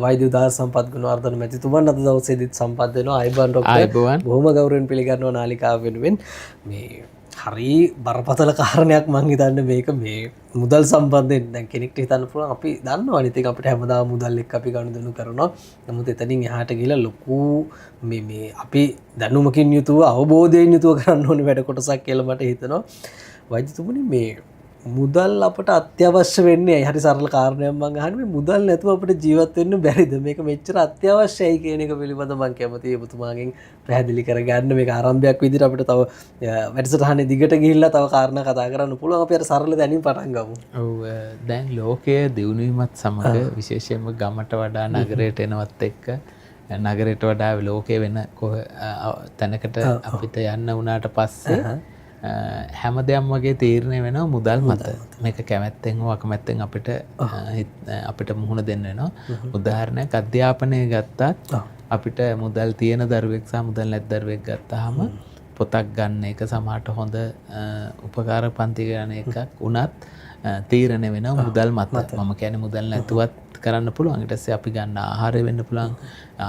වෛද්‍ය උදාර සම්පත් ගුණවර්ධන මැතිතුමන් අද දවසේදීත් සම්පත් වෙනවා. අයබන් ඩොක්ටර්. බොහොම ගෞරවයෙන් පිළිගන්නවා නාලිකාව වෙනුවෙන්. මේ හරි බරපතල කාරණයක් මං හිතන්නේ මේක මේ මුදල් සම්බන්ධයෙන්. දැන් කෙනෙක්ට හිතන්න පුළුවන් අපි දන්නවනේ ඉතින් අපිට හැමදාම මුදල් එක්ක අපි ගනුදෙනු කරනවා. නමුත් එතනින් එහාට ගිහලා ලොකු මේ අපි දැනුමකින් යුතුව අවබෝධයෙන් යුතුව කරන්න ඕනේ වැඩ කොටසක් කියලා මට හිතෙනවා. වෛද්‍යතුමනි මේ මුදල් අපට අත්‍යවශ්‍ය වෙන්නේ හරි සරල කාරණයක් මම අහන්නේ මේ මුදල් නැතුව අපිට ජීවත් වෙන්න බැරිද මේක මෙච්චර අත්‍යවශ්‍යයි කියන එක පිළිබඳව මම කැමතියි ඔබතුමාගෙන් පැහැදිලි කරගන්න මේක ආරම්භයක් විදිහට අපිට තව වැඩසටහනේ දිගට ගිහිල්ලා තව කාරණා කතා කරන්න පුළුවන් අපි අර සරල දැනීම පටන් ගමු. ඔව් දැන් ලෝකයේ දියුණු වීමත් සමග විශේෂයෙන්ම ගමට වඩා නගරයට එනවත් එක්ක නගරයට වඩා ලෝකයේ වෙන තැනකට අපිට යන්න වුණාට පස්සේ හැම දෙයක් වගේ තීරණය වෙනවා මුදල් මත. මේක කැමැත්තෙන් හෝ අකමැත්තෙන් අපිට මුහුණ දෙන්න වෙනවා. උදාහරණයක් අධ්‍යාපනය ගත්තත් අපිට මුදල් තියෙන දරුවෙක් සහ මුදල් නැති දරුවෙක් ගත්තාම පොතක් ගන්න එක සමහරට හොඳ උපකාර පන්ති ගන්න එකක් උනත් තීරණය වෙනවා මුදල් මත. මම කියන්නේ මුදල් නැතුවත් කරන්න පුළුවන්. ඊට පස්සේ අපි ගන්න ආහාරය වෙන්න පුළුවන්.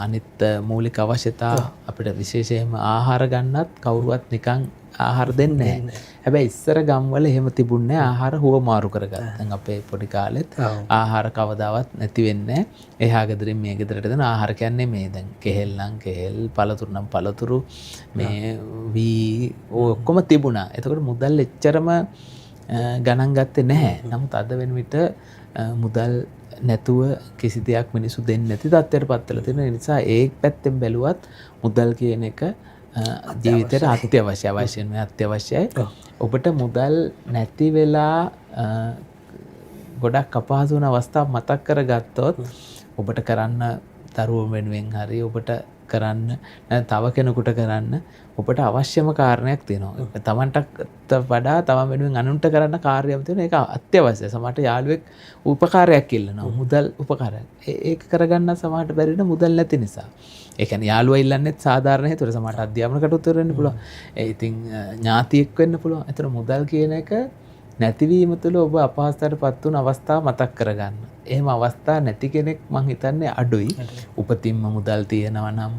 අනිත් මූලික අවශ්‍යතා අපිට විශේෂයෙන්ම ආහාර ගන්නත් කවුරුවත් නිකන් ආහාර දෙන්නේ නැහැ. හැබැයි ඉස්සර ගම්වල එහෙම තිබුණේ ආහාර හුවමාරු කරගත්තා. දැන් අපේ පොඩි කාලෙත් ආහාර කවදාවත් නැති වෙන්නේ නැහැ. එහා ගෙදරින් මේ ගෙදරට දෙන ආහාර කියන්නේ මේ දැන් කෙහෙල් නම් කෙහෙල්, පළතුරු නම් පළතුරු, මේ වී ඔක්කොම තිබුණා. එතකොට මුදල් එච්චරම ගණන් ගත්තේ නැහැ. නමුත් අද වෙන විට මුදල් නැතුව කිසි දෙයක් මිනිස්සු දෙන්නේ නැති තත්ත්වයට පත් වෙලා තියෙන නිසා ඒ පැත්තෙන් බැලුවත් මුදල් කියන එක ජීවිතයට අත්‍යවශ්‍යයි. ඔබට මුදල් නැති වෙලා ගොඩක් අපහසු වෙන අවස්ථා මතක් කරගත්තොත් ඔබට කරන්න දරුවෝ වෙනුවෙන් හරි ඔබට කරන්න තව කෙනෙකුට කරන්න ඔබට අවශ්‍යම කාරණයක් තියෙනවා. තමන්ට වඩා තමන් වෙනුවෙන් අනුන්ට කරන්න කාර්යයක් තියෙනවා. ඒක අත්‍යවශ්‍යයි. සමහරට යාළුවෙක් උපකාරයක් ඉල්ලනවා. මුදල් උපකාරයක්. ඒක කරගන්න සමහරට බැරි වෙන මුදල් නැති නිසා. ඒ කියන්නේ යාළුවා ඉල්ලන්නේත් සාධාරණ හේතුවල සමහරට අධ්‍යාපන කටයුතු වෙන්න පුළුවන්. ඉතින් ඥාතියෙක් වෙන්න පුළුවන්. ඒතර මුදල් කියන එක නැතිවීම තුළ ඔබ අපහසුතාවයටපත් වුණ අවස්ථා මතක් කරගන්න. එහෙම අවස්ථා නැති කෙනෙක් මං හිතන්නේ අඩුයි. උපතින්ම මුදල් තියෙනවා නම්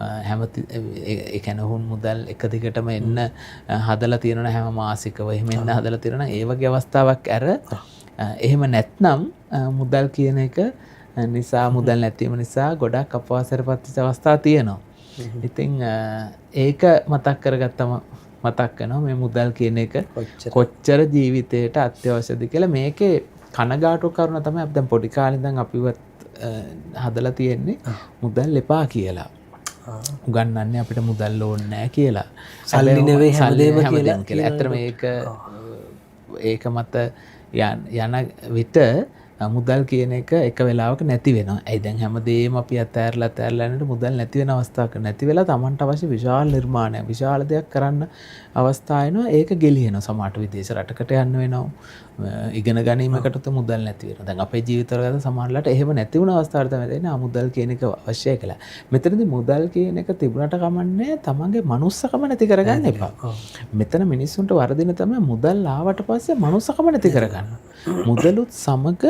ඒ කියන්නේ ඔවුන් මුදල් එක දිගටම එන්න හදලා තියෙනවා හැම මාසිකව එහෙම එන්න හදලා තියෙනවා නම් ඒ වගේ අවස්ථාවක් ඇර එහෙම නැත්නම් මුදල් කියන එක නිසා මුදල් නැතිවීම නිසා ගොඩක් අපහසුතාවයටපත් වෙච්ච අවස්ථා තියෙනවා. ඉතින් ඒක මතක් කරගත්තම මතක් වෙනවා මේ මුදල් කියන එක කොච්චර ජීවිතයට අත්‍යවශ්‍යද කියලා. මේකේ කනගාටු කරුණ තමයි අපි දැන් පොඩි කාලේ ඉඳන් අපිවත් හදලා තියෙන්නේ මුදල් එපා කියලා. උගන්වන්නේ අපිට මුදල් ඕනේ නැහැ කියලා. සල්ලි නෙවෙයි හැමදේම කියලා. ඇත්තටම ඒක මත යන විට මුදල් කියන එක එක වෙලාවක නැති වෙනවා. ඒ දැන් හැමදේම අපි අතෑරලා යනකොට මුදල් නැති වෙන අවස්ථාවක් නැති වෙලා Tamanට අවශ්‍ය විශාල නිර්මාණයක් විශාල දෙයක් කරන්න අවස්ථා එනවා. ඒක ගෙලිහෙනවා. සමහරට විදේශ රටකට යන්න වෙනවා. ඉගෙන ගැනීමකට මුදල් නැති වෙනවා. දැන් අපේ ජීවිතවල ගත සමහරලාට එහෙම නැති වුණ අවස්ථාවල තමයි තේරෙන්නේ මුදල් කියන එක අවශ්‍යයි කියලා. මෙතනදී මුදල් කියන එක තිබුණට කමන්නේ තමන්ගේ මනුස්සකම නැති කරගන්න එපා. මෙතන මිනිස්සුන්ට වරදින තමයි මුදල් ආවට පස්සේ මනුස්සකම නැති කරගන්න. මුදලුත් සමග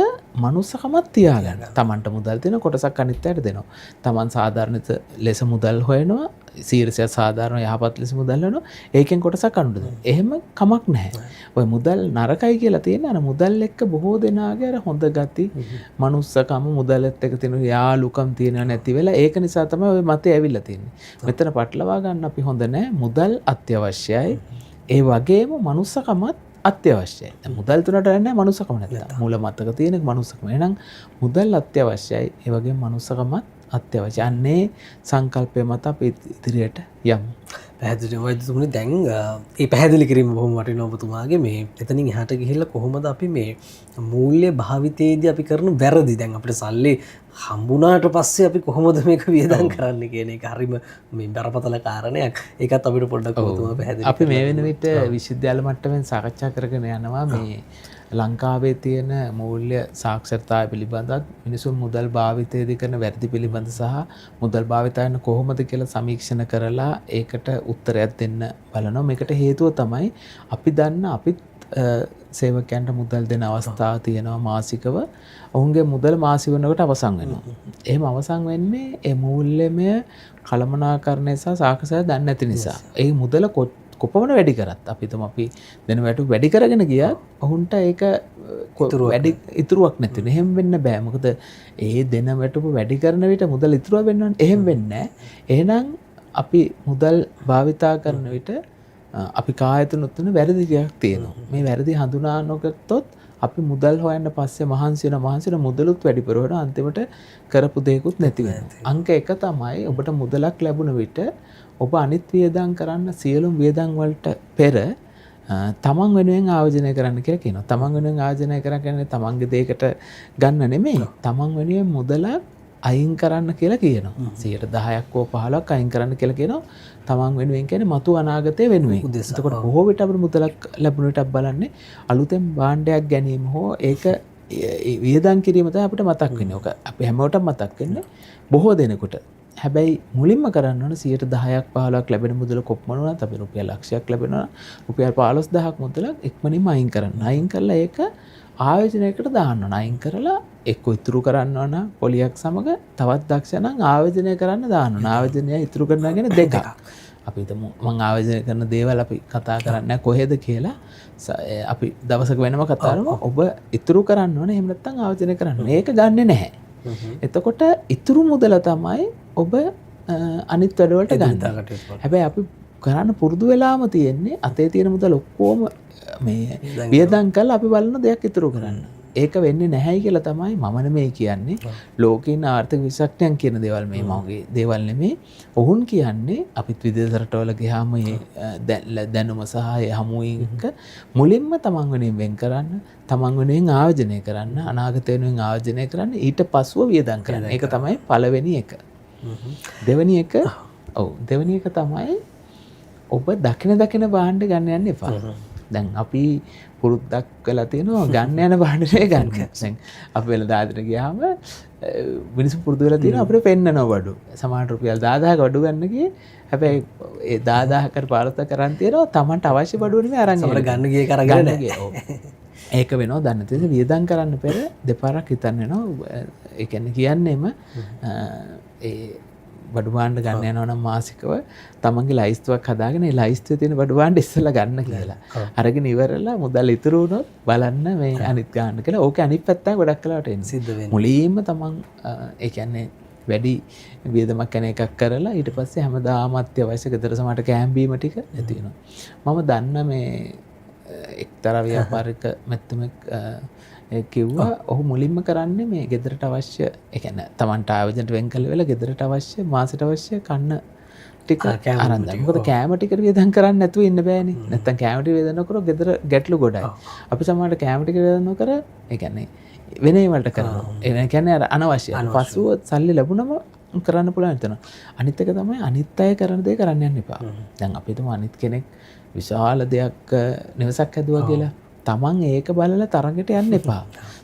මනුස්සකමත් තියාගන්න. තමන්ට මුදල් දෙන කොටසක් අනිත් අයට දෙනවා. තමන් සාධාරණ ලෙස මුදල් හොයනවා. සීරියස් සාධාරණ යහපත් ලෙස මුදල් වෙනවා. ඒකෙන් කොටසක් අනුට දෙනවා. එහෙම කමක් නැහැ. ඔය මුදල් නරකයි කියලා තියෙන අර මුදල් එක්ක බොහෝ දෙනාගේ අර හොඳ ගති, මනුස්සකම මුදලත් එක්ක තියෙන යාලුකම් තියෙනව නැති වෙලා ඒක නිසා තමයි ඔය මතය ඇවිල්ලා තියෙන්නේ. මෙතන පටලවා ගන්න අපි හොඳ නැහැ. මුදල් අත්‍යවශ්‍යයි. ඒ වගේම මනුස්සකමත් අත්‍යවශ්‍යයි. දැන් මුදල් තුනට යන්නේ මනුස්සකම නැත්තම්. මූල මතක තියෙන මනුස්සකම. එහෙනම් මුදල් අත්‍යවශ්‍යයි. ඒ වගේම මනුස්සකමත් අත්‍යවශ්‍යයි. අන්නේ සංකල්පය මත අපි ඉදිරියට යමු. පැහැදිලි වෛද්‍යතුමනි දැන් මේ පැහැදිලි කිරීම බොහොම වටිනවා ඔබතුමාගේ. මේ එතනින් එහාට ගිහිල්ලා කොහොමද අපි මේ මූල්‍ය භාවිතයේදී අපි කරන වැරදි දැන් අපිට සල්ලි හම්බුණාට පස්සේ අපි කොහොමද මේක වියදම් කරන්න කියන එක හරිම මේ බරපතල කාරණයක්. ඒකත් අපිට පොඩ්ඩක් ඔබතුමා පැහැදිලි. අපි මේ වෙන විට විශ්වවිද්‍යාල මට්ටමින් සාකච්ඡා කරගෙන යනවා මේ ලංකාවේ තියෙන මූල්‍ය සාක්ෂරතාවය පිළිබඳව මිනිසුන් මුදල් භාවිතයේදී කරන වැරදි පිළිබඳ සහ මුදල් භාවිතයන් කොහොමද කියලා සමීක්ෂණ කරලා ඒකට උත්තරයක් දෙන්න බලනවා. මේකට හේතුව තමයි අපි දන්න අපිත් සේවකයන්ට මුදල් දෙන අවස්ථාව තියෙනවා මාසිකව. ඔවුන්ගේ මුදල් මාසි වෙනකොට අවසන් වෙනවා. එහෙම අවසන් වෙන්නේ ඒ මූල්‍යමය කළමනාකරණය සහ සාකච්ඡා දන්නේ නැති නිසා. ඒ මුදල කොපමණ වැඩි කරත් අපි අපි දෙන වැටු වැඩි කරගෙන ගියත් ඔවුන්ට ඒක වැඩි ඉතුරුවක් නැති වෙන. එහෙම වෙන්න බෑ. මොකද ඒ දෙන වැටුප වැඩි කරන විට මුදල් ඉතුරුව වෙන්න ඕනේ. එහෙම වෙන්නේ නැහැ. එහෙනම් අපි මුදල් භාවිතා කරන විට අපි කායතුනුත් වෙන වැරදි ටිකක් තියෙනවා. මේ වැරදි හඳුනා නොගත්තොත් අපි මුදල් හොයන්න පස්සේ මහන්සි වෙන මුදලුත් වැඩිපුර වෙනවා. අන්තිමට කරපු දෙයක්වත් නැති වෙනවා. අංක 1 තමයි ඔබට මුදලක් ලැබුණ විට ඔබ අනිත් වියදම් කරන්න සියලුම වියදම් වලට පෙර තමන් වෙනුවෙන් ආයෝජනය කරන්න කියලා කියනවා. තමන් වෙනුවෙන් ආයෝජනය කරන්න කියන්නේ තමන්ගේ දෙයකට ගන්න නෙමෙයි. තමන් වෙනුවෙන් මුදලක් අයින් කරන්න කියලා කියනවා. 10%ක් හෝ 15ක් අයින් කරන්න කියලා කියනවා. තමන් වෙනුවෙන් කියන්නේ මතු අනාගතය වෙනුවෙන්. එතකොට බොහෝ විට අපිට මුදලක් ලැබුණ විට බලන්නේ අලුතෙන් භාණ්ඩයක් ගැනීම හෝ ඒක වියදම් කිරීම තමයි අපිට මතක් වෙන්නේ. ඔක අපි හැමෝටම මතක් වෙන්නේ බොහෝ දෙනෙකුට. හැබැයි මුලින්ම කරන්න ඕන 10%ක් 15ක් ලැබෙන මුදල කොපමණ වුණත් අපි රුපියල් ලක්ෂයක් ලැබෙනවා. රුපියල් 15000ක් මුදලක් ඉක්මනින්ම අයින් කරන්න. අයින් කරලා ඒක ආයෝජනයකට දාන්න ඕන. අයින් කරලා එක්ක ඉතුරු කරන්න ඕන පොලියක් සමග තවත් දක්ෂ නම් ආයෝජනය කරන්න දාන්න ඕන. ආයෝජනය ඉතුරු කරනවා කියන්නේ දෙකක්. අපි හිතමු මම ආයෝජනය කරන දේවල් අපි කතා කරන්නේ කොහෙද කියලා අපි දවසක වෙනම කතා කරමු. ඔබ ඉතුරු කරන්න ඕන. එහෙම නැත්නම් ආයෝජනය කරන්න. මේක ගන්නෙ නැහැ. එතකොට ඉතුරු මුදල තමයි ඔබ අනිත් වැඩවලට ගන්න. හැබැයි අපි කරන්න පුරුදු වෙලාම තියෙන්නේ අතේ තියෙන මුදල් ඔක්කොම මේ වියදම් කරලා අපි බලන දෙයක් ඉතුරු කරන්න. ඒක වෙන්නේ නැහැයි කියලා තමයි මම නෙමෙයි කියන්නේ. ලෝකීන ආර්ථික විශේෂඥයන් කියන දේවල් මේ මගේ දේවල් නෙමෙයි. ඔවුන් කියන්නේ අපිත් විදේශ රටවල ගියාම මේ දැනුම සහ හමුවෙක මුලින්ම තමන් වෙනුවෙන් වෙන් කරන්න, තමන් වෙනුවෙන් ආයෝජනය කරන්න, අනාගත වෙනුවෙන් ආයෝජනය කරන්න, ඊට පස්ව වියදම් කරන්න. ඒක තමයි පළවෙනි එක. දෙවෙනි එක තමයි ඔබ දකින භාණ්ඩ ගන්න යන්න එපා. දැන් අපි පුරුද්දක් වෙලා තියෙනවා ගන්න යන භාණ්ඩේ ගන්න. දැන් අපි වෙලදාට ගියාම මිනිස්සු පුරුදු වෙලා තියෙනවා අපිට පෙන්නනවා බඩු. සමහර රුපියල් 10000ක බඩු ගන්න ගියේ. හැබැයි ඒ 10000කට පාරත කරන් තියෙනවා Tamanට අවශ්‍ය බඩුව නෙමෙයි අරන් ගන්න ගියේ කරගෙන නැහැ. ඒක වෙනවා දන්න තියෙන වියදම් කරන්න පෙර දෙපාරක් හිතන්න වෙනවා. ඒ කියන්නේම ඒ බඩු භාණ්ඩ ගන්න යනවා නම් මාසිකව තමන්ගේ ලයිස්තුවක් හදාගෙන ඒ ලයිස්තුවේ තියෙන බඩු භාණ්ඩ ඉස්සෙල්ලා ගන්න කියලා. අරගෙන ඉවරලා මුදල් ඉතුරු වුණොත් බලන්න මේ අනිත් ගන්න කියලා. ඕකේ අනිත් පැත්තෙන් ගොඩක් කලාවට එන්නේ. සිද්ධ වෙන්නේ. මුලින්ම තමන් ඒ කියන්නේ වැඩි වියදමක් කරන එකක් කරලා ඊට පස්සේ හැමදාම අත්‍යවශ්‍ය ගෙදර සමහරට කෑම්බීම ටික නැති වෙනවා. මම දන්න මේ එක්තරා ව්‍යාපාරික මැතිතුමෙක් කිව්වා ඔහු මුලින්ම කරන්නේ මේ ගෙදරට අවශ්‍ය ඒ කියන්නේ Tamanට ආයෝජනට වෙන් කළ වෙලාව ගෙදරට අවශ්‍ය මාසෙට අවශ්‍ය කන්න ටික අරන් දාන්න. මොකද කෑම ටික වියදම් කරන්නේ නැතුව ඉන්න බෑනේ. නැත්තම් කෑම ටික වියදම් නොකරොත් ගෙදර ගැටලු ගොඩයි. අපි සමහරට කෑම ටික වියදම් නොකර ඒ කියන්නේ වෙන ඒවලට කරනවා. ඒ කියන්නේ අර අනවශ්‍ය. පසුව සල්ලි ලැබුණම කරන්න පුළුවන් හිතනවා. අනිත් එක තමයි අනිත් අය කරන දේ කරන්න යන්න එපා. දැන් අපි හිතමු අනිත් කෙනෙක් විශාල දෙයක් නිවසක් හැදුවා කියලා. තමන් ඒක බලලා තරඟට යන්න එපා.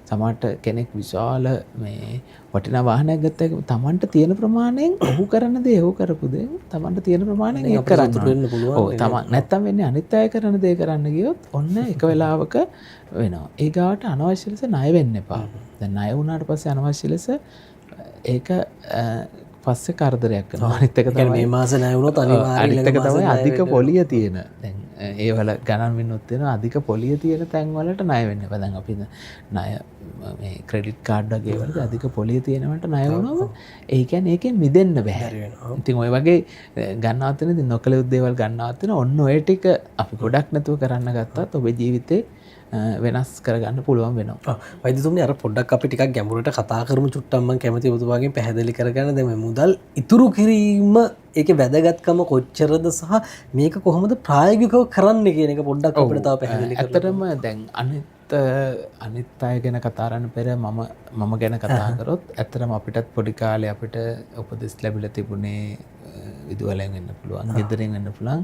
සමහරට කෙනෙක් විශාල මේ වටිනා වාහනයක් ගත්තා තමන්ට තියෙන ප්‍රමාණයෙන් ඔහු කරන දේ ඔහු කරපු දේ තමන්ට තියෙන ප්‍රමාණයෙන් ඒක කරන්න පුළුවන්. ඔව් තමන් නැත්තම් වෙන්නේ අනිත් අය කරන දේ කරන්න ගියොත් ඔන්න එක වෙලාවක වෙනවා. ඒ ගාවට අනවශ්‍ය ලෙස ණය වෙන්න එපා. දැන් ණය වුණාට පස්සේ අනවශ්‍ය ලෙස ඒක පස්සේ කරදරයක් කරනවා. අනිත් එක තමයි මේ මාස ණය වුණොත් අනිවාර්යයෙන් අනිත් එක තමයි අධික පොලිය තියෙන. දැන් ඒ වල ගණන් වෙන්නොත් වෙනවා අධික පොලිය තියෙන තැන් වලට ණය වෙන්න එපා. දැන් අපි ණය මේ ක්‍රෙඩිට් කාඩ් වගේ වලට අධික පොලිය තියෙනවට ණය වුණාම ඒ කියන්නේ ඒකෙන් මිදෙන්න බෑ. ඉතින් ওই වගේ ගන්නවත් වෙන ඉතින් නොකල යුතු දේවල් ගන්නවත් වෙන ඔන්න ඔය ටික අපි ගොඩක් නැතුව කරන්න ගත්තත් ඔබේ ජීවිතේ වෙනස් කරගන්න පුළුවන් වෙනවා. වෛද්‍යතුමනි අර පොඩ්ඩක් අපි ටිකක් ගැඹුරට කතා කරමු චුට්ටක් මම කැමතියි ඔබතුමාගෙන් පැහැදිලි කරගන්න. දැන් මේ මුදල් ඉතුරු කිරීම ඒකේ වැදගත්කම කොච්චරද සහ මේක කොහොමද ප්‍රායෝගිකව කරන්නේ කියන එක පොඩ්ඩක් අපිට තව පැහැදිලි කරන්න. ඇත්තටම දැන් අනිත් අය ගැන කතා කරන්න පෙර මම ගැන කතා කරොත් ඇත්තටම අපිටත් පොඩි කාලේ අපිට උපදෙස් ලැබිලා තිබුණේ විදුවලෙන් වෙන්න පුළුවන්, ගෙදරින් වෙන්න පුළුවන්.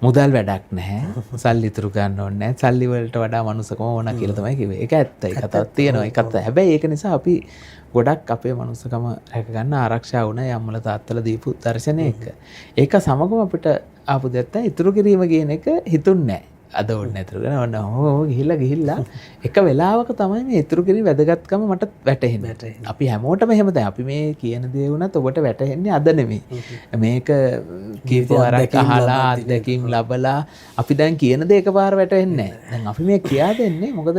මුදල් වැඩක් නැහැ. සල්ලි ඉතුරු ගන්න ඕනේ නැහැ. සල්ලි වලට වඩා මනුස්සකම ඕන කියලා තමයි කිව්වේ. ඒක ඇත්තයි. කතාවක් තියෙනවා. ඒක ඇත්ත. හැබැයි ඒක නිසා අපි ගොඩක් අපේ මනුස්සකම රැක ගන්න ආරක්ෂා වුණා යම්මල තාත්තලා දීපු දර්ශනයක. ඒක සමගම අපිට ආපු දෙයක් තමයි ඉතුරු කිරීම කියන එක හිතුන්නේ නැහැ. අද ඔන්න ඉතුරු කරන ඔන්න ගිහිල්ලා එක වෙලාවක තමයි මේ ඉතුරු කිරීම වැදගත්කම මට වැටහෙන්නේ. අපි හැමෝටම එහෙම දැන් අපි මේ කියන දේ වුණත් ඔබට වැටහෙන්නේ අද නෙමෙයි. මේක කීප වරක් අහලා අත්දැකීම් ලබලා අපි දැන් කියන දේ එකපාර වැටහෙන්නේ නැහැ. දැන් අපි මේ කියා දෙන්නේ මොකද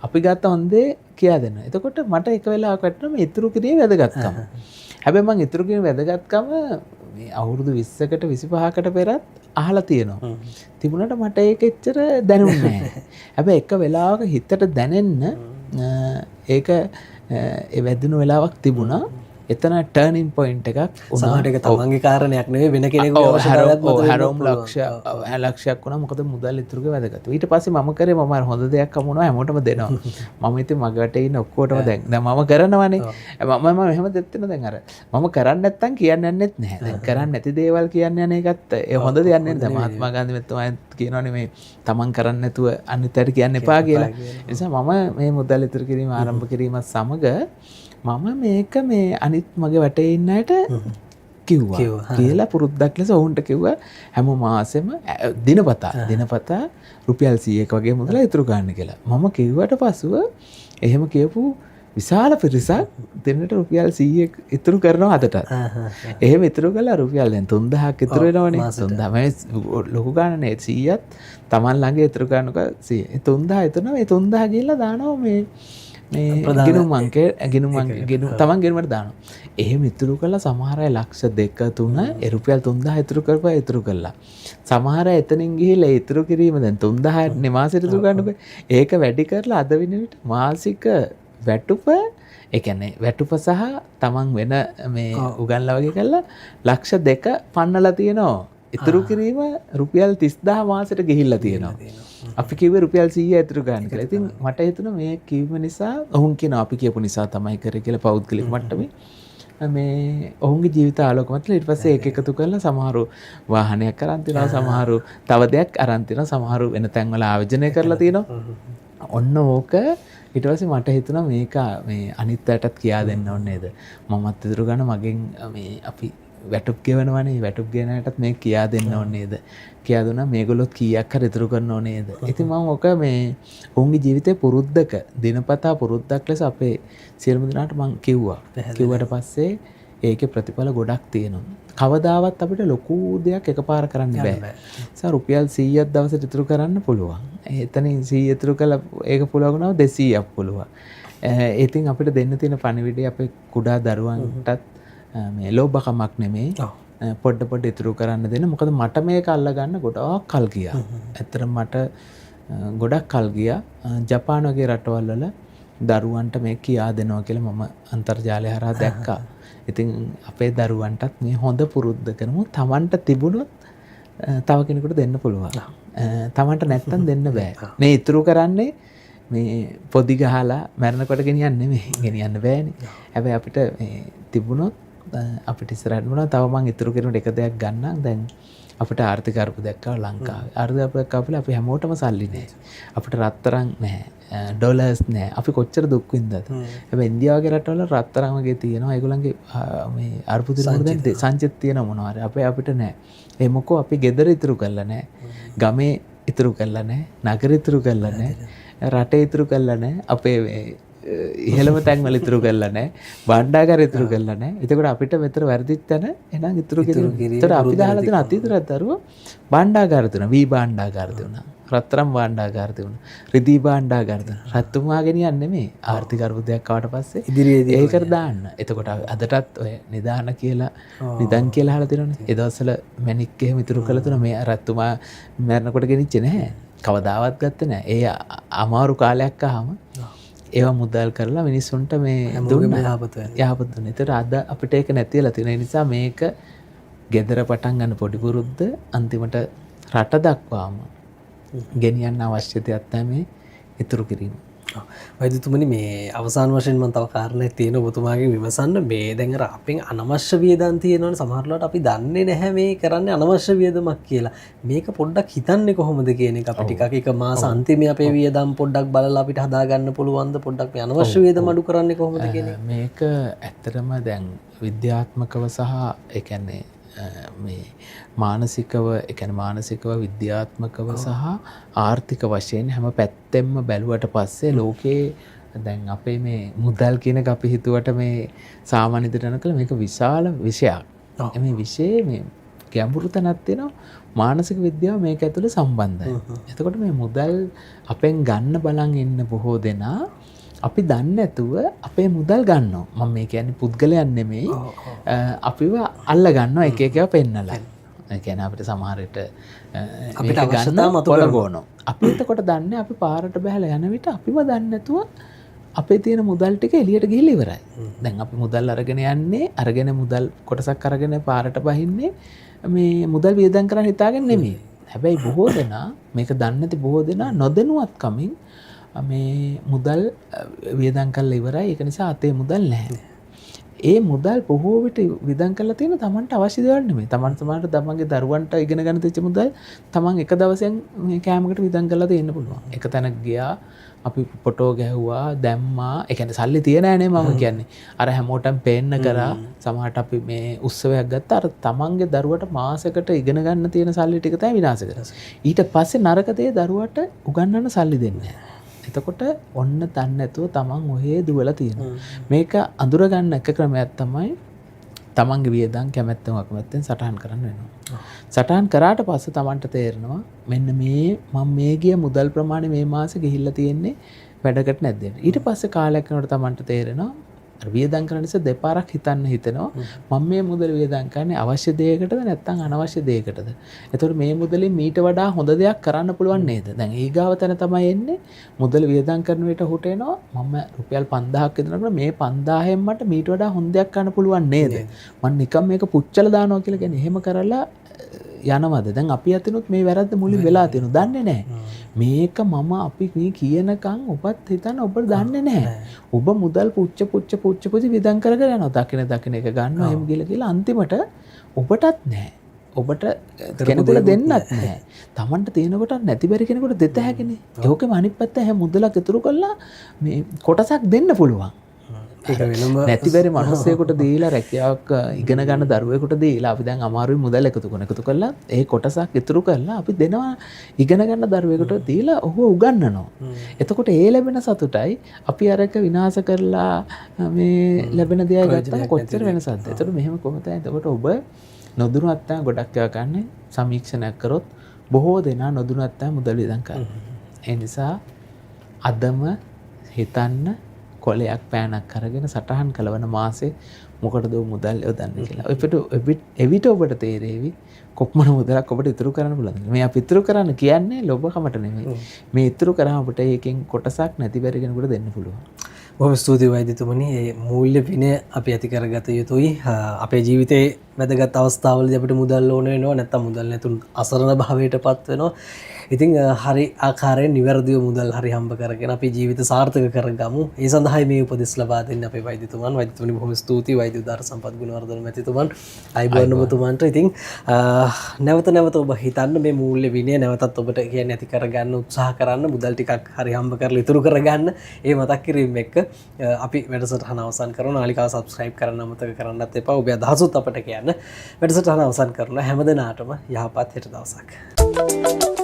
අපි ගත්ත හොඳේ කියා දෙන්න. එතකොට මට එක වෙලාවක වැටෙනවා මේ ඉතුරු කිරීම වැදගත්කම. හැබැයි මම ඉතුරු කිරීම වැදගත්කම මේ අවුරුදු 20කට 25කට පෙරත් අහලා තියෙනවා. තිබුණාට මට ඒක එච්චර දැනුන්නේ නැහැ. හැබැයි එක වෙලාවක හිතට දැනෙන්න ඒක ඒ වැදුණු වෙලාවක් තිබුණා. එතන ටර්නින් පොයින්ට් එකක් සමහරට ඒක තමන්ගේ කාරණයක් නෙවෙයි වෙන කෙනෙකුගේ අවශ්‍යතාවයක් මත හැරෝම් ලක්ෂයක් වුණා. මොකද මුදල් ඉතුරුක වැදගත්. ඊට පස්සේ මම කරේ මම හොඳ දෙයක් හමුණා හැමෝටම දෙනවා. මම ඉතින් මගේ වටේ ඉන්න ඔක්කොටම දැන් මම කරනවානේ. මම එහෙම දෙත්තන දැන් අර මම කරන්නේ නැත්තම් කියන්නේ නැන්නෙත් නැහැ. දැන් කරන්නේ නැති දේවල් කියන්නේ යන එකත් ඒ හොඳ දෙයක් නෙවෙයි. දැන් මහත්මා ගාන්ධි මෙතුමා කියනවානේ මේ තමන් කරන්නේ නැතුව අනිත් අයට කියන්න එපා කියලා. ඒ නිසා මම මේ මුදල් ඉතුරු කිරීම ආරම්භ කිරීමත් සමග මම මේක මේ අනිත් මගේ වටේ ඉන්න අයට කිව්වා කියලා පුරුද්දක් ලෙස ඔවුන්ට කිව්වා හැම මාසෙම දිනපතා රුපියල් 100ක වගේ මුදල ඉතුරු ගන්න කියලා. මම කිව්වට පසුව එහෙම කියපු විශාල පිරිසක් දෙන්නට රුපියල් 100ක් ඉතුරු කරනවා අදටත්. එහෙම ඉතුරු කළා රුපියල් දැන් 3000ක් ඉතුරු වෙනවනේ. 3000 මේ ලොකු ගාණ නේ 100ත් Taman ළඟ ඉතුරු ගන්නක 100. 3000 ඉතුරුනවා. මේ 3000 ගිහලා දානවා මේ ගිනුම් තමන් ගෙනුමට දානවා. එහෙම ඉතුරු කළා සමහර අය ලක්ෂ 2 3 ඒ රුපියල් 3000 ඉතුරු කරපුවා ඉතුරු කළා. සමහර අය එතනින් ගිහිල්ලා ඉතුරු කිරීම දැන් 3000 නේ මාසෙට ඉතුරු ගන්නකො. ඒක වැඩි කරලා අද වෙන විට මාසික වැටුප ඒ කියන්නේ වැටුප සහ තමන් වෙන මේ උගන්ලා වගේ කරලා ලක්ෂ 2 පන්නලා තියෙනවා. ඉතුරු කිරීම රුපියල් 30000 මාසෙට ගිහිල්ලා තියෙනවා. අපි කිව්වේ රුපියල් 100 ඉතුරු ගන්න කියලා. ඉතින් මට හිතුණා මේ කිව්ව නිසා ඔවුන් කියනවා අපි කියපු නිසා තමයි කරේ කියලා පෞද්ගලික මට්ටමේ මේ ඔවුන්ගේ ජීවිත ආලෝකමත්ලා ඊට පස්සේ ඒක එකතු කරලා සමහරු වාහනයක් අරන් තියනවා, සමහරු තව දෙයක් අරන් තියනවා, සමහරු වෙන තැන්වල ආයෝජනය කරලා තියනවා. ඔන්න ඕක ඊට පස්සේ මට හිතුණා මේක මේ අනිත් අයටත් කියා දෙන්න ඕනේ නේද? මමත් ඉතුරු ගන්න මගෙන් මේ අපි වැටුප් ගෙවනවනේ වැටුප් ගෙවන අයටත් මේක කියා දෙන්න ඕනේ නේද? කියා දුන්නා මේගොල්ලොත් කීයක් හරි ඉතුරු කරන්න ඕනේ නේද? ඉතින් මම ඔක මේ ඔවුන්ගේ ජීවිතේ පුරුද්දක දිනපතා පුරුද්දක් ලෙස අපේ සියලුම දෙනාට මම කිව්වා. කිව්වට පස්සේ ඒකේ ප්‍රතිඵල ගොඩක් තියෙනවා. කවදාවත් අපිට ලොකු දෙයක් එකපාර කරන්න බෑ. ඒ රුපියල් 100ක් දවසට ඉතුරු කරන්න පුළුවන්. එතනින් 100 ඉතුරු කළා ඒක පුළුවන් වුණා 200ක් පුළුවන්. ඉතින් අපිට දෙන්න තියෙන පණිවිඩය අපේ කුඩා දරුවන්ටත් මේ ලෝභකමක් නෙමෙයි. පොඩ ඉතුරු කරන්න දෙන්න. මොකද මට මේක අල්ලගන්න ගොඩාක් කල් ගියා. ඇත්තටම මට ගොඩක් කල් ගියා. ජපාන වගේ රටවල් වල දරුවන්ට මේක කියා දෙනවා කියලා මම අන්තර්ජාලය හරහා දැක්කා. ඉතින් අපේ දරුවන්ටත් මේ හොඳ පුරුද්ද කරමු. Tamanට තිබුණොත් තව කෙනෙකුට දෙන්න පුළුවන්. Tamanට නැත්තම් දෙන්න බෑ. මේ ඉතුරු කරන්නේ මේ පොඩි ගහලා මරණකොට ගෙනියන්නේ නෙමෙයි. ගෙනියන්න බෑනේ. හැබැයි අපිට මේ තිබුණොත් අපිට ඉස්සරහට මොනවා තව මං ඉතුරු කරනට එක දෙයක් ගන්නම්. දැන් අපිට ආර්ථික අර්බුදයක් ආවා ලංකාවේ. ආර්ථික අර්බුදයක් ආපුලා අපි හැමෝටම සල්ලි නැහැ. අපිට රත්තරන් නැහැ. ඩොලර්ස් නැහැ. අපි කොච්චර දුක් විඳද. හැබැයි ඉන්දියාව වගේ රටවල රත්තරන් වගේ තියෙනවා. ඒගොල්ලන්ගේ මේ අර්බුද දැන් සංචිත තියෙන මොනවා හරි. අපිට නැහැ. ඒ මොකෝ අපි ගෙදර ඉතුරු කරලා නැහැ. ගමේ ඉතුරු කරලා නැහැ. නගර ඉතුරු කරලා නැහැ. රටේ ඉතුරු කරලා නැහැ. අපේ ඉහළම තැන්වල ඉතුරු කරලා නැහැ. භාණ්ඩාගාර ඉතුරු කරලා නැහැ. එතකොට අපිට මෙතන වැරදිච්ච තැන එහෙනම් ඉතුරු කිරීම. ඒතර අපි දාලා තියෙන අතීතයට දරුවෝ භාණ්ඩාගාර තුන, වී භාණ්ඩාගාර තුන, රත්තරන් භාණ්ඩාගාර තුන, රිදී භාණ්ඩාගාර තුන. රත්තුමා ගෙනියන්නේ නෙමෙයි. ආර්ථික අර්බුදයක් ආවට පස්සේ ඉදිරියේදී ඒකට දාන්න. එතකොට අදටත් ඔය නිදාන කියලා නිදන් කියලා අහලා තියෙනවනේ. ඒ දවස්වල මැණික් එහෙම ඉතුරු කළ තුන මේ රත්තුමා මැරෙනකොට ගෙනිච්චේ නැහැ. කවදාවත් ගත්තේ නැහැ. ඒ අමාරු කාලයක් ආවම ඒවා මුදල් කරලා මිනිස්සුන්ට මේ දුන්නා. යහපත් දුන්නා. ඒතර අද අපිට ඒක නැතිලා තියෙන නිසා මේක ගෙදර පටන් ගන්න පොඩි පුරුද්ද අන්තිමට රට දක්වාම ගෙනියන්න අවශ්‍යතාවයක් තමයි ඉතුරු කිරීම. වෛද්‍යතුමනි මේ අවසාන වශයෙන් මම තව කාරණයක් තියෙන ඔබතුමාගෙන් විමසන්න. මේ දැන් අර අපෙන් අනවශ්‍ය වියදම් තියෙනවනේ සමහරවිට අපි දන්නේ නැහැ මේ කරන්නේ අනවශ්‍ය වියදමක් කියලා. මේක පොඩ්ඩක් හිතන්නේ කොහොමද කියන එක අපි ටිකක් එක මාස අන්තිමේ අපේ වියදම් පොඩ්ඩක් බලලා අපිට හදා ගන්න පුළුවන්ද? පොඩ්ඩක් මේ අනවශ්‍ය වියදම් අඩු කරන්නේ කොහොමද කියන එක. මේක ඇත්තටම දැන් විද්‍යාත්මකව සහ ඒ කියන්නේ මේ මානසිකව එකන මානසිකව විද්‍යාත්මකව සහ ආර්ථික වශයෙන් හැම පැත්තෙම බැලුවට පස්සේ ලෝකයේ දැන් අපේ මේ මුදල් කියන එක අපි හිතුවට මේ සාමාන්‍ය විදිහට කළ මේක විශාල විෂයක්. මේ විෂයේ මේ ගැඹුරු තැනක් තියෙනවා මානසික විද්‍යාව මේක ඇතුළේ සම්බන්ධයි. එතකොට මේ මුදල් අපෙන් ගන්න බලන් ඉන්න බොහෝ දෙනා අපි දන්නේ නැතුව අපේ මුදල් ගන්නවා. මම මේ කියන්නේ පුද්ගලයන් නෙමෙයි. අපිව අල්ල ගන්නවා එක එකව පෙන්නලා. ඒ කියන්නේ අපිට සමහර විට අපිට අවශ්‍යතාව මත කරගන්නවා. අපි එතකොට දන්නේ අපි පාරට බහලා යන විට අපිම දන්නේ නැතුව අපේ තියෙන මුදල් ටික එළියට ගිහිල්ලා ඉවරයි. දැන් අපි මුදල් අරගෙන මුදල් කොටසක් අරගෙන පාරට බහින්නේ මේ මුදල් වියදම් කරන්න හිතාගෙන නෙමෙයි. හැබැයි බොහෝ දෙනා මේක දන්නේ නැති බොහෝ දෙනා නොදැනුවත්කමින් මේ මුදල් වියදම් කරලා ඉවරයි. ඒක නිසා අතේ මුදල් නැහැ. ඒ මුදල් බොහෝ විට වියදම් කරලා තියෙන තමන්ට අවශ්‍ය දේවල් නෙමෙයි. තමන් සමහරට තමන්ගේ දරුවන්ට ඉගෙන ගන්න තියච්ච මුදල් තමන් එක දවසෙන් මේ කෑමකට වියදම් කරලා දෙන්න පුළුවන්. එක තැනක ගියා අපි ෆොටෝ ගැහුවා දැම්මා. ඒ කියන්නේ සල්ලි තිය නෑනේ මම කියන්නේ. අර හැමෝටම පේන්න කරා. සමහරට අපි මේ උත්සවයක් ගත්තා. අර තමන්ගේ දරුවට මාසෙකට ඉගෙන ගන්න තියෙන සල්ලි ටික තමයි විනාශ කරන්නේ. ඊට පස්සේ නරක දේ දරුවට උගන්වන්න සල්ලි දෙන්නේ නෑ. එතකොට ඔන්න දන්නේ නැතුව තමන් ඔහේ දුවලා තියෙනවා. මේක අඳුර ගන්න එක ක්‍රමයක් තමයි තමන්ගේ වියදම් කැමැත්තෙන් අකමැත්තෙන් සටහන් කරන්න වෙනවා. සටහන් කරාට පස්සේ තමන්ට තේරෙනවා මෙන්න මේ මම මේ ගිය මුදල් ප්‍රමාණය මේ මාසේ ගිහිල්ලා තියෙන්නේ වැඩකට නැද්ද? ඊට පස්සේ කාලයක් යනකොට තමන්ට තේරෙනවා වියදම් කරන නිසා දෙපාරක් හිතෙනවා මම මේ මුදල් වියදම් කරන්නේ අවශ්‍ය දෙයකටද නැත්නම් අනවශ්‍ය දෙයකටද? එතකොට මේ මුදලින් මීට වඩා හොඳ දෙයක් කරන්න පුළුවන් නේද? දැන් ඊගාව තැන තමයි එන්නේ මුදල් වියදම් කරන විට හුට එනවා මම රුපියල් 5000ක් විතරනකොට මේ 5000න් මට මීට වඩා හොඳ දෙයක් කරන්න පුළුවන් නේද? මම නිකන් මේක පුච්චලා දානවා කියලා කියන්නේ එහෙම කරලා යනවද? දැන් අපි අතිනුත් මේ වැරද්ද මුලින් වෙලා තියෙනවා. දන්නේ නැහැ. මේක මම අපි මේ කියනකම් ඔබත් හිතන්න ඔබට දන්නේ නැහැ. ඔබ මුදල් පුච්ච වියදම් කරගෙන යනවා. දකින එක ගන්නවා එහෙම කියලා අන්තිමට ඔබටත් නැහැ. ඔබට කෙනෙකුට දෙන්නත් නැහැ. Tamanට තියෙනකොට නැති බැරි කෙනෙකුට දෙත හැකිනේ. ඒකෙම අනිත් පැත්ත හැම මුදලක් ඉතුරු කරලා මේ කොටසක් දෙන්න පුළුවන්. නැති බැරි මිනිස්සෙකුට දීලා රැකියාවක් ඉගෙන ගන්න දරුවෙකුට දීලා අපි දැන් අමාරුයි මුදල් එකතු කරලා ඒ කොටසක් ඉතුරු කරලා අපි දෙනවා ඉගෙන ගන්න දරුවෙකුට දීලා ඔහු උගන්වනවා. එතකොට ඒ ලැබෙන සතුටයි අපි අරක විනාශ කරලා මේ ලැබෙන දේ ගත්තාම කොච්චර වෙනසක්ද? එතකොට මෙහෙම කොහොමද? එතකොට ඔබ නොදුනත් ගොඩක් ඒවා ගන්න සමීක්ෂණයක් කරොත් බොහෝ දෙනා නොදුනත් මුදල් වියදම් කරනවා. ඒ නිසා අදම හිතන්න කොලයක් පෑනක් අරගෙන සටහන් කළවන මාසේ මොකටද මුදල් යොදන්නේ කියලා. එවිට ඔබට තේරෙවි කොපමණ මුදලක් ඔබට ඉතුරු කරන්න පුළුවන්ද. මේ අපි ඉතුරු කරන්න කියන්නේ ලොබකමට නෙමෙයි. මේ ඉතුරු කරාම අපිට ඒකෙන් කොටසක් නැති බැරි කෙනෙකුට දෙන්න පුළුවන්. බොහොම ස්තුතියි වෛද්‍යතුමනි. මේ මූල්‍ය විනය අපි ඇති කරගත යුතුයි. අපේ ජීවිතේ වැදගත් අවස්ථාවලදී අපිට මුදල් ඕන වෙනවා. නැත්නම් මුදල් නැතුන් අසරණ භාවයටපත් වෙනවා. ඉතින් හරි ආකාරයෙන් නිවැරදිව මුදල් හරි හම්බ කරගෙන අපි ජීවිත සාර්ථක කරගමු. ඒ සඳහායි මේ උපදෙස් ලබා දෙන්නේ අපේ වෛද්‍යතුමන්. වෛද්‍යතුමනි බොහොම ස්තුතියි වෛද්‍ය උදාර සම්පත් ගුණවර්ධන මැතිතුමන්. අයිබෝන් ඔබතුමන්ට. ඉතින් නැවත ඔබ හිතන්න මේ මූල්‍ය විනය නැවතත් ඔබට කියන්නේ ඇති කරගන්න උත්සාහ කරන්න. මුදල් ටිකක් හරි හම්බ කරලා ඉතුරු කරගන්න. ඒ මතක් කිරීම එක්ක අපි වැඩසටහන අවසන් කරනවා. නාලිකාව subscribe කරන්න අමතක කරන්නත් එපා. ඔබේ අදහසුත් අපට කියන්න. වැඩසටහන අවසන් කරනවා. හැමදෙනාටම යහපත් හෙට දවසක්.